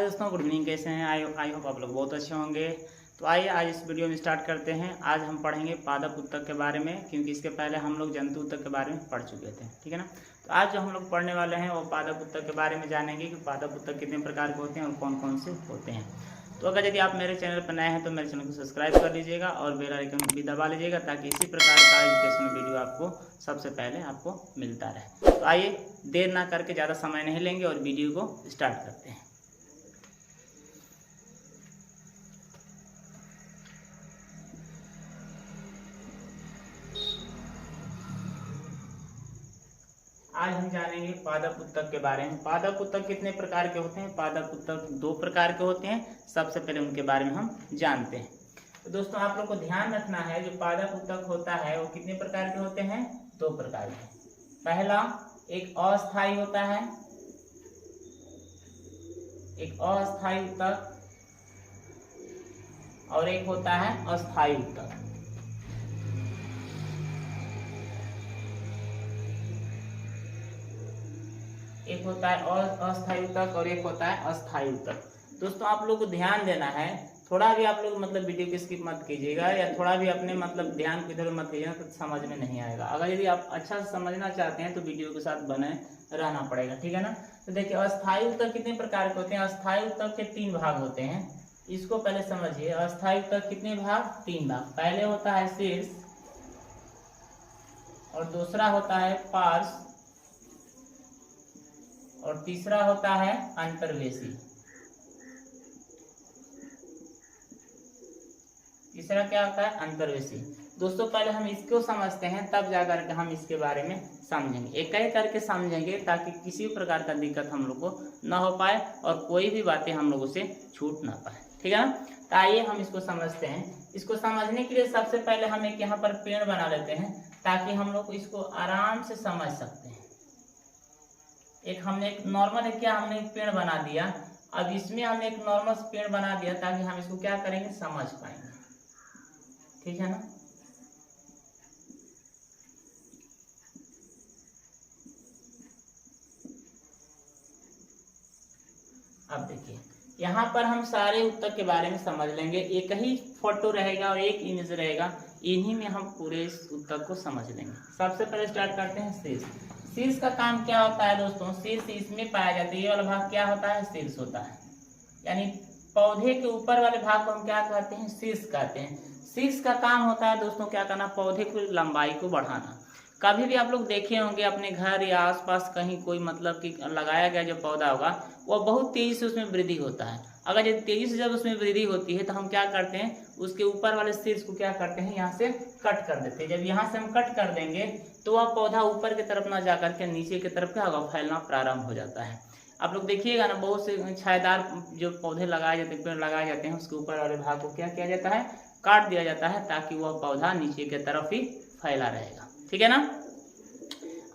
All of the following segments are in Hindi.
हाय दोस्तों, गुड इवनिंग। कैसे हैं? आई होप आप लोग बहुत अच्छे होंगे। तो आइए आज इस वीडियो में स्टार्ट करते हैं। आज हम पढ़ेंगे पादप उत्तक के बारे में, क्योंकि इसके पहले हम लोग जंतु उत्तक के बारे में पढ़ चुके थे। ठीक है ना। तो आज जो हम लोग पढ़ने वाले हैं वो पादप उत्तक के बारे में जानेंगे कि पादप उत्तक कितने प्रकार के होते हैं और कौन कौन से होते हैं। तो अगर यदि आप मेरे चैनल पर नए हैं तो मेरे चैनल को सब्सक्राइब कर लीजिएगा और बेल आइकन भी दबा लीजिएगा, ताकि इसी प्रकार का एजुकेशनल वीडियो आपको सबसे पहले आपको मिलता रहे। तो आइए देर ना करके, ज़्यादा समय नहीं लेंगे और वीडियो को स्टार्ट करते हैं। आज हम जानेंगे पादप उत्तक के बारे में। पादप उत्तक कितने प्रकार के होते हैं? पादप उत्तक 2 प्रकार के होते हैं। सबसे पहले उनके बारे में हम जानते हैं। तो दोस्तों आप लोग को ध्यान रखना है, जो पादप उत्तक होता है वो कितने प्रकार के होते हैं? 2 प्रकार के। पहला एक अस्थायी होता है, एक अस्थायी उत्तक, और एक होता है अस्थायी उत्तक। एक होता है अस्थायी उत्तक और एक होता है अस्थायी उत्तक। दोस्तों आप लोग को ध्यान देना है, थोड़ा भी आप लोग मतलब वीडियो को स्किप मत कीजिएगा, या थोड़ा भी अपने मतलब ध्यान को इधर मत कीजिएगा तो समझ में नहीं आएगा। अगर यदि आप अच्छा से समझना चाहते हैं तो वीडियो के साथ बने रहना पड़ेगा। ठीक है ना। तो देखिए अस्थायी उत्तक कितने प्रकार के होते हैं? अस्थायी उत्तक के 3 भाग होते हैं। इसको पहले समझिए। अस्थायी उत्तक कितने भाग? 3 भाग। पहले होता है शीर्ष, और दूसरा होता है पार्श्व, और तीसरा होता है अंतर्वेशी। तीसरा क्या होता है? अंतर्वेशी। दोस्तों पहले हम इसको समझते हैं, तब जाकर के हम इसके बारे में समझेंगे। एक एक करके समझेंगे, ताकि किसी भी प्रकार का दिक्कत हम लोग को न हो पाए और कोई भी बातें हम लोगों से छूट ना पाए। ठीक है ना। तो आइए हम इसको समझते हैं। इसको समझने के लिए सबसे पहले हम एक यहाँ पर पेड़ बना लेते हैं, ताकि हम लोग इसको आराम से समझ सकते हैं। हमने एक नॉर्मल हमने एक पेड़ बना दिया। अब इसमें हमने एक नॉर्मल पेड़ बना दिया, ताकि हम इसको क्या करेंगे? समझ पाएंगे। ठीक है ना। अब देखिए यहाँ पर हम सारे उत्तक के बारे में समझ लेंगे। एक ही फोटो रहेगा और एक इमेज रहेगा, इन्हीं में हम पूरे इस उत्तक को समझ लेंगे। सबसे पहले स्टार्ट करते हैं शीर्ष। शीर्ष का काम क्या होता है दोस्तों? शीर्ष इसमें पाया जाता है। ये वाला भाग क्या होता है? शीर्ष होता है। यानी पौधे के ऊपर वाले भाग को हम क्या कहते हैं? शीर्ष कहते हैं। शीर्ष का काम होता है दोस्तों क्या करना? पौधे की लंबाई को बढ़ाना। कभी भी आप लोग देखे होंगे अपने घर या आसपास कहीं कोई मतलब कि लगाया गया जो पौधा होगा, वो बहुत तेजी से उसमें वृद्धि होता है। अगर ये तेजी से जब उसमें वृद्धि होती है तो हम क्या करते हैं? उसके ऊपर वाले शीर्ष को क्या करते हैं? यहाँ से कट कर देते हैं। जब यहाँ से हम कट कर देंगे तो वह पौधा ऊपर की तरफ ना जाकर के नीचे की तरफ क्या होगा? फैलना प्रारंभ हो जाता है। आप लोग देखिएगा ना, बहुत से छायादार जो पौधे लगाए जाते हैं, पेड़ लगाए जाते हैं, उसके ऊपर वाले भाग को क्या किया जाता है? काट दिया जाता है, ताकि वह पौधा नीचे की तरफ ही फैला रहेगा। ठीक है ना।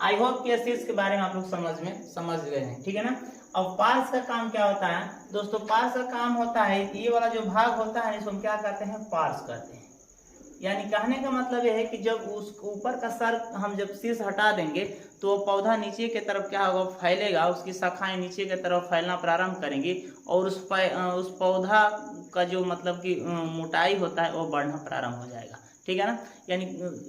आई होप कि शीर्ष के बारे में आप लोग समझ गए हैं। ठीक है ना। अब पार्श्व का काम क्या होता है दोस्तों? पार्श्व का काम होता है, ये वाला जो भाग होता है इसको हम क्या कहते हैं? पार्श्व कहते हैं। यानी कहने का मतलब यह है कि जब उस ऊपर का सर हम जब शीर्ष हटा देंगे तो पौधा नीचे की तरफ क्या होगा? फैलेगा। उसकी शाखाएं नीचे की तरफ फैलना प्रारंभ करेंगी, और उस पौधा का जो मतलब कि मोटाई होता है वो बढ़ना प्रारंभ हो जाएगा। ठीक है ना। यानी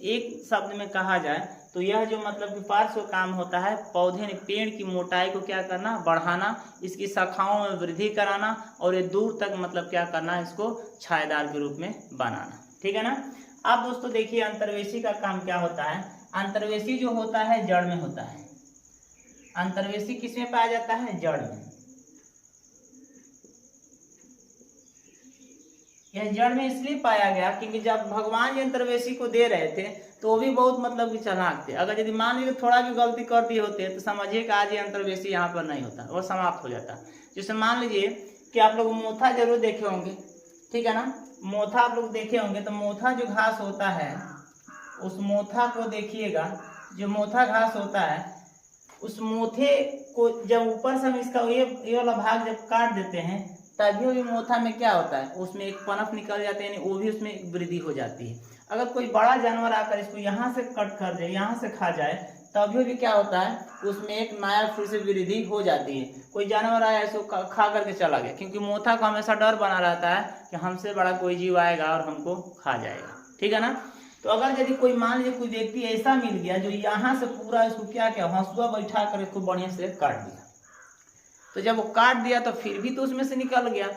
एक शब्द में कहा जाए तो यह जो मतलब कि पार्श्व काम होता है, पौधे ने पेड़ की मोटाई को क्या करना? बढ़ाना, इसकी शाखाओं में वृद्धि कराना, और ये दूर तक मतलब क्या करना? इसको छायादार के रूप में बनाना। ठीक है ना। अब दोस्तों देखिए अंतर्वेशी का काम क्या होता है? अंतर्वेशी जो होता है जड़ में होता है। अंतर्वेशी किसमें पाया जाता है? जड़ में। यह जड़ में इसलिए पाया गया क्योंकि जब भगवान जी अंतर्वेशी को दे रहे थे तो वो भी बहुत मतलब कि चालाक थे। अगर यदि मान लीजिए थोड़ा भी गलती कर दिए होते तो समझिए कि आज ये अंतर्वेशी यहाँ पर नहीं होता, वो समाप्त हो जाता। जैसे मान लीजिए कि आप लोग मोथा जरूर देखे होंगे। ठीक है ना। मोथा आप लोग देखे होंगे, तो मोथा जो घास होता है, उस मोथा को देखिएगा, जो मोथा घास होता है, उस मोथे को जब ऊपर से हम इसका ये वाला भाग जब काट देते हैं, तभी भी मोथा में क्या होता है? उसमें एक पनप निकल जाते हैं, वो भी उसमें वृद्धि हो जाती है। अगर कोई बड़ा जानवर आकर इसको यहाँ से कट कर दे, यहाँ से खा जाए, तभी भी क्या होता है, उसमें एक नया फिर से वृद्धि हो जाती है। कोई जानवर आया ऐसे खा करके चला गया, क्योंकि मोथा को हमेशा डर बना रहता है कि हमसे बड़ा कोई जीव आएगा और हमको खा जाएगा, ठीक है ना। तो अगर यदि कोई मान लीजिए कोई व्यक्ति ऐसा मिल गया जो यहाँ से पूरा इसको क्या क्या हंसुआ बैठा कर इसको बढ़िया से काट दिया, तो जब वो काट दिया तो फिर भी तो उसमें से निकल गया।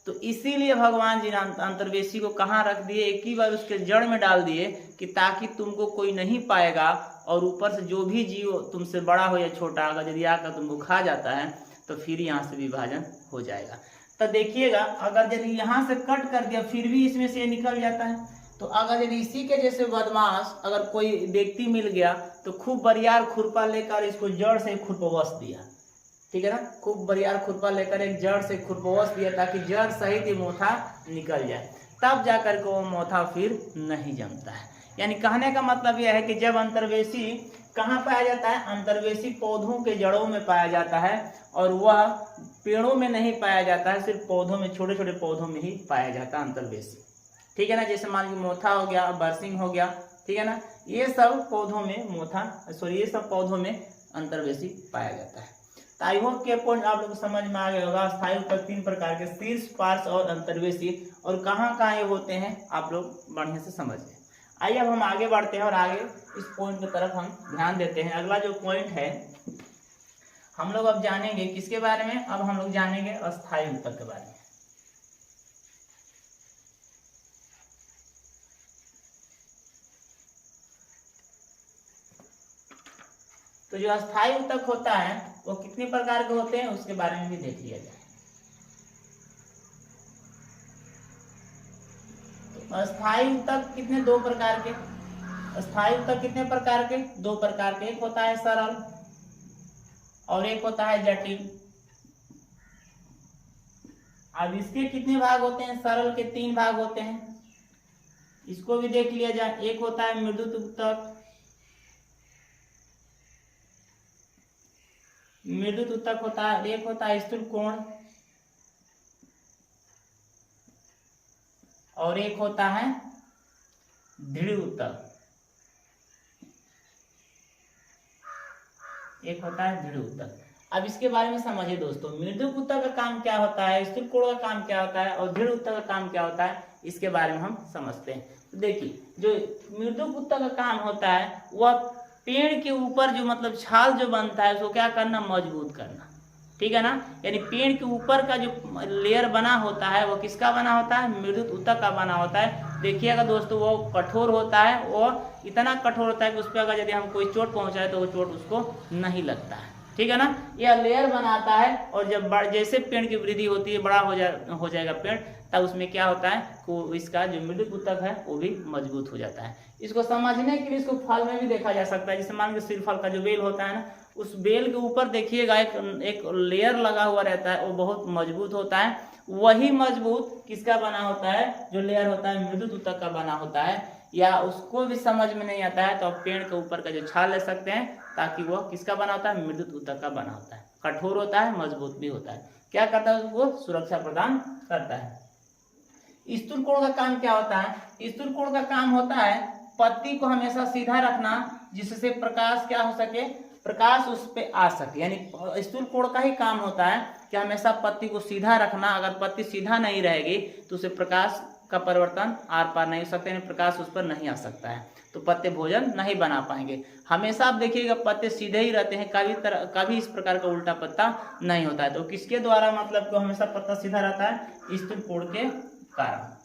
तो इसीलिए भगवान जी ने अंतर्वेशी को कहाँ रख दिए, एक ही बार उसके जड़ में डाल दिए कि ताकि तुमको कोई नहीं पाएगा, और ऊपर से जो भी जीव तुमसे बड़ा हो या छोटा अगर यदि आकर तुमको खा जाता है तो फिर यहाँ से विभाजन हो जाएगा। तो देखिएगा अगर यदि यहाँ से कट कर दिया फिर भी इसमें से निकल जाता है। तो अगर यदि इसी के जैसे बदमाश अगर कोई व्यक्ति मिल गया तो खूब बरियार खुरपा लेकर इसको जड़ से खुरपवश दिया, ठीक है ना, खूब बरियार खुरपा लेकर एक जड़ से खुरपवश दिया ताकि जड़ सहित ये मोथा निकल जाए, तब जाकर के वो मोथा फिर नहीं जमता है। यानी कहने का मतलब यह है कि जब अंतर्वेशी कहाँ पाया जाता है, अंतर्वेशी पौधों के जड़ों में पाया जाता है, और वह पेड़ों में नहीं पाया जाता है, सिर्फ पौधों में, छोटे छोटे पौधों में ही पाया जाता है अंतर्वेशी, ठीक है ना। जैसे मान लीजिए मोथा हो गया, बरसिंग हो गया, ठीक है ना, ये सब पौधों में ये सब पौधों में अंतर्वेशी पाया जाता है। तो आई होप के पॉइंट आप लोग को समझ में आ गया होगा। स्थायी ऊतक 3 प्रकार के, शीर्ष, पार्श्व और अंतर्वेशी, और कहाँ कहाँ ये होते हैं आप लोग बढ़िया से समझ गए। आइए अब हम आगे बढ़ते हैं और आगे इस पॉइंट की तरफ हम ध्यान देते हैं। अगला जो पॉइंट है हम लोग अब जानेंगे किसके बारे में, अब हम लोग जानेंगे अस्थायी ऊतक के बारे में। तो जो अस्थायी ऊतक होता है वो कितने प्रकार के होते हैं उसके बारे में भी देख लिया जाए। तो अस्थायी ऊतक कितने, 2 प्रकार के। अस्थायी ऊतक कितने प्रकार के, 2 प्रकार के। एक होता है सरल और एक होता है जटिल। अब इसके कितने भाग होते हैं, सरल के 3 भाग होते हैं, इसको भी देख लिया जाए। एक होता है मृदुत ऊतक, मृदुत ऊतक होता है, एक होता है स्थूल कोण, और एक होता है दृढ़ ऊतक, एक होता है दृढ़ ऊतक। अब इसके बारे में समझिए दोस्तों, मृदुत ऊतक का काम क्या होता है, स्थूल कोण का काम क्या होता है, और दृढ़ ऊतक का काम क्या होता है, इसके बारे में हम समझते हैं। तो देखिए जो मृदुत ऊतक का काम होता है वह पेड़ के ऊपर जो मतलब छाल जो बनता है उसको क्या करना, मजबूत करना, ठीक है ना। यानी पेड़ के ऊपर का जो लेयर बना होता है वो किसका बना होता है, मृदुत ऊतक का बना होता है। देखिएगा दोस्तों वो कठोर होता है, वो इतना कठोर होता है कि उस पर अगर यदि हम कोई चोट पहुंचाए तो वो चोट उसको नहीं लगता है, ठीक है ना। यह लेयर बनाता है, और जब जैसे पेड़ की वृद्धि होती है, बड़ा हो जाएगा पेड़, तब उसमें क्या होता है कि इसका जो मृदुत ऊतक है वो भी मजबूत हो जाता है। इसको समझने के लिए इसको फल में भी देखा जा सकता है। जैसे मान लीजिए सिरफल का जो बेल होता है ना, उस बेल के ऊपर देखिएगा एक लेयर लगा हुआ रहता है, वो बहुत मजबूत होता है। वही मजबूत किसका बना होता है, जो लेयर होता है मृदुत ऊतक का बना होता है। या उसको भी समझ में नहीं आता है तो आप पेड़ के ऊपर का जो छाल ले सकते हैं, ताकि वो किसका बना होता है, मृदुत ऊतक का बना होता है। कठोर होता है, मजबूत भी होता है। क्या करता है, उसको सुरक्षा प्रदान करता है। स्थूल कोण का काम क्या होता है, स्थूल कोण का काम होता है पत्ती को हमेशा सीधा रखना, जिससे प्रकाश क्या हो सके, प्रकाश उस पे आ सके। यानी स्थूल कोण का ही काम होता है कि हमेशा पत्ती को सीधा रखना। अगर पत्ती सीधा नहीं रहेगी तो उसे प्रकाश का परिवर्तन आर पार नहीं हो सकता, यानी प्रकाश उस पर नहीं आ सकता है, तो पत्ते भोजन नहीं बना पाएंगे। हमेशा आप देखिएगा पत्ते सीधे ही रहते हैं, कभी इस प्रकार का उल्टा पत्ता नहीं होता है। तो किसके द्वारा मतलब को हमेशा पत्ता सीधा रहता है, स्थूल कोण के कारण।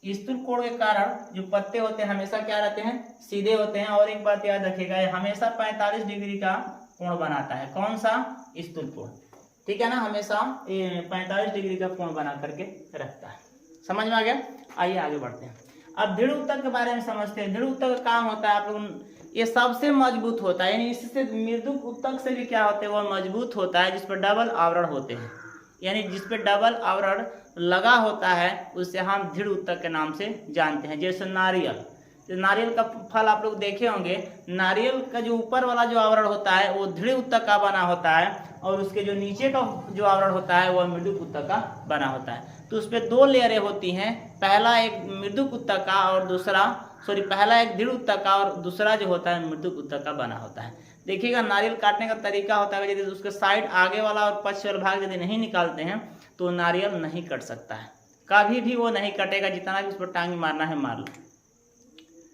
स्थूल कोण के कारण जो पत्ते होते हैं हमेशा क्या रहते हैं, सीधे होते हैं। और एक बात याद रखिएगा, हमेशा 45 डिग्री का कोण बनाता है। कौन सा, स्थूल कोण, ठीक है ना, हमेशा 45 डिग्री का कोण बना करके रखता है। समझ में आ गया। आइए आगे बढ़ते हैं। अब दृढ़ ऊतक के बारे में समझते हैं। दृढ़ ऊतक का काम होता है आप लोग, ये सबसे मजबूत होता है, यानी इससे मृदुत ऊतक से भी क्या होते हैं, वह मजबूत होता है, जिस पर डबल आवरण होते हैं। यानी जिस पे डबल आवरण लगा होता है उसे हम दृढ़ ऊतक के नाम से जानते हैं। जैसे नारियल, तो नारियल का फल आप लोग देखे होंगे, नारियल का जो ऊपर वाला जो आवरण होता है वो दृढ़ ऊतक का बना होता है, और उसके जो नीचे का जो आवरण होता है वह मृदुत ऊतक का बना होता है। तो उस पर 2 लेयरें होती हैं, पहला एक मृदुत ऊतक का और दूसरा पहला एक दृढ़ ऊतक और दूसरा जो होता है मृदु ऊतक का बना होता है। देखिएगा नारियल काटने का तरीका होता है, यदि उसके साइड आगे वाला और पक्ष वाला भाग यदि नहीं निकालते हैं तो नारियल नहीं कट सकता है, कभी भी वो नहीं कटेगा, जितना भी उस पर टांग मारना है मार लो,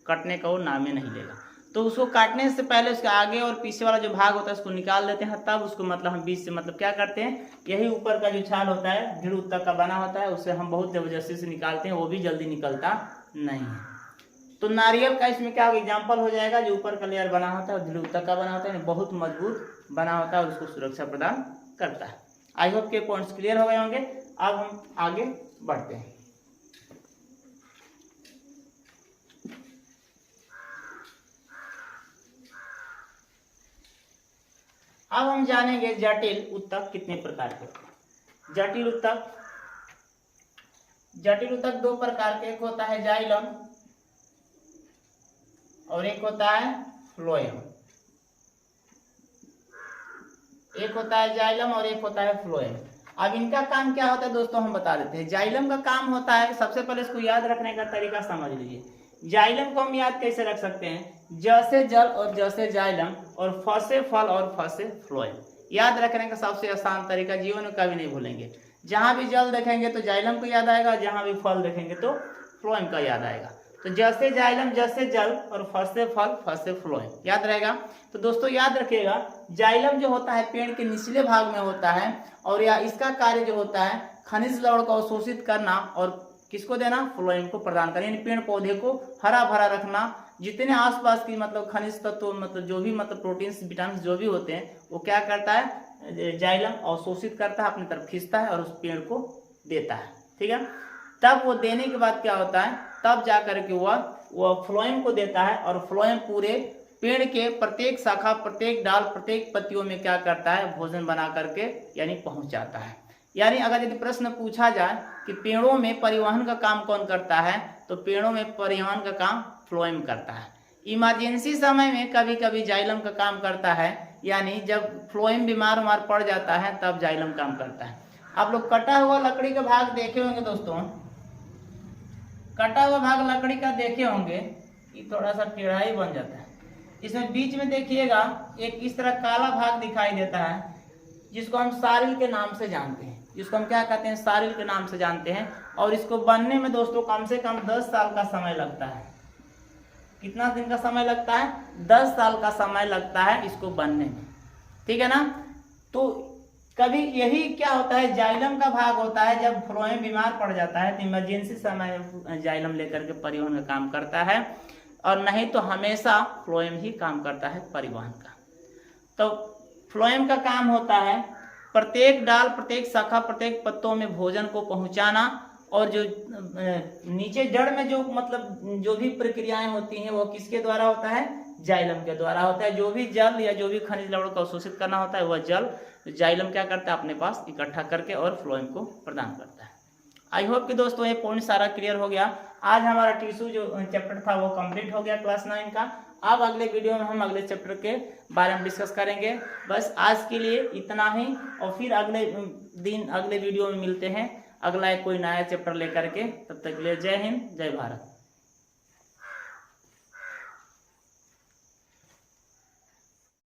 कटने का वो नाम ही नहीं लेगा। तो उसको काटने से पहले उसके आगे और पीछे वाला जो भाग होता है उसको निकाल देते हैं, तब उसको मतलब हम बीच से मतलब क्या करते हैं, यही ऊपर का जो छाल होता है दृढ़ ऊतक का बना होता है, उससे हम बहुत जबरदस्ती से निकालते हैं, वो भी जल्दी निकलता नहीं है। तो नारियल का इसमें क्या एग्जाम्पल हो जाएगा, जो ऊपर का लेयर बना होता है दृढ़ ऊतक का बना होता है, बहुत मजबूत बना होता है और उसको सुरक्षा प्रदान करता है। आई होप के पॉइंट्स क्लियर हो गए होंगे। अब हम आगे बढ़ते हैं। अब हम जानेंगे जटिल ऊतक कितने प्रकार के होते हैं। जटिल ऊतक दो प्रकार के, एक होता है जाइलम और एक होता है फ्लोएम। एक होता है जाइलम और एक होता है फ्लोएम। अब इनका काम क्या होता है दोस्तों हम बता देते हैं। जाइलम का काम होता है, सबसे पहले इसको याद रखने का तरीका समझ लीजिए। जाइलम को हम याद कैसे रख सकते हैं, जैसे जल और जैसे जाइलम और फ से फल और फ से फ्लोएम। याद रखने का सबसे आसान तरीका, जीवन में कभी नहीं भूलेंगे। जहां भी जल देखेंगे तो जाइलम को याद आएगा, जहां भी फल देखेंगे तो फ्लोएम का याद आएगा। तो जैसे जाइलम जैसे जल और फ से फल फ से फ्लोएम याद रहेगा। तो दोस्तों याद रखिएगा, जाइलम जो होता है पेड़ के निचले भाग में होता है और या इसका कार्य जो होता है खनिज लवण को अवशोषित करना और किसको देना, फ्लोएम को प्रदान करना, यानी पेड़ पौधे को हरा भरा रखना। जितने आसपास की मतलब खनिज तत्व मतलब जो भी मतलब प्रोटीन्स विटामिन जो भी होते हैं वो क्या करता है, जाइलम अवशोषित करता है, अपनी तरफ खींचता है और उस पेड़ को देता है। ठीक है, तब वो देने के बाद क्या होता है, तब जाकर के वह फ्लोएम को देता है और फ्लोएम पूरे पेड़ के प्रत्येक शाखा, प्रत्येक डाल, प्रत्येक पत्तियों में क्या करता है, भोजन बना करके यानी पहुंचाता है। यानी अगर यदि प्रश्न पूछा जाए कि पेड़ों में परिवहन का काम कौन करता है, तो पेड़ों में परिवहन का काम फ्लोएम करता है। इमरजेंसी समय में कभी कभी जाइलम का काम करता है, यानी जब फ्लोएम बीमार उमार पड़ जाता है तब जाइलम काम करता है। आप लोग कटा हुआ लकड़ी का भाग देखे होंगे दोस्तों, कटा हुआ भाग लकड़ी का देखे होंगे कि थोड़ा सा टेढ़ा ही बन जाता है। इसमें बीच में देखिएगा एक इस तरह काला भाग दिखाई देता है, जिसको हम सारिल के नाम से जानते हैं, जिसको हम क्या कहते हैं, सारिल के नाम से जानते हैं। और इसको बनने में दोस्तों कम से कम 10 साल का समय लगता है। कितना दिन का समय लगता है, 10 साल का समय लगता है इसको बनने में। ठीक है ना। तो कभी यही क्या होता है, जाइलम का भाग होता है, जब फ्लोएम बीमार पड़ जाता है तो इमरजेंसी समय में जाइलम लेकर के परिवहन का काम करता है, और नहीं तो हमेशा फ्लोएम ही काम करता है परिवहन का। तो फ्लोएम का काम होता है प्रत्येक डाल, प्रत्येक शाखा, प्रत्येक पत्तों में भोजन को पहुंचाना, और जो नीचे जड़ में जो मतलब जो भी प्रक्रियाएं होती हैं वो किसके द्वारा होता है, जाइलम के द्वारा होता है। जो भी जल या जो भी खनिज लवण को अवशोषित करना होता है वह जल जाइलम क्या करता है, अपने पास इकट्ठा करके और फ्लोएम को प्रदान करता है। आई होप कि दोस्तों ये पॉइंट सारा क्लियर हो गया। आज हमारा टिश्यू जो चैप्टर था वो कंप्लीट हो गया क्लास 9 का। अब अगले वीडियो में हम अगले चैप्टर के बारे में डिस्कस करेंगे। बस आज के लिए इतना ही, और फिर अगले दिन अगले वीडियो में मिलते हैं, अगला कोई नया चैप्टर लेकर के। तब तक के लिए जय हिंद, जय भारत।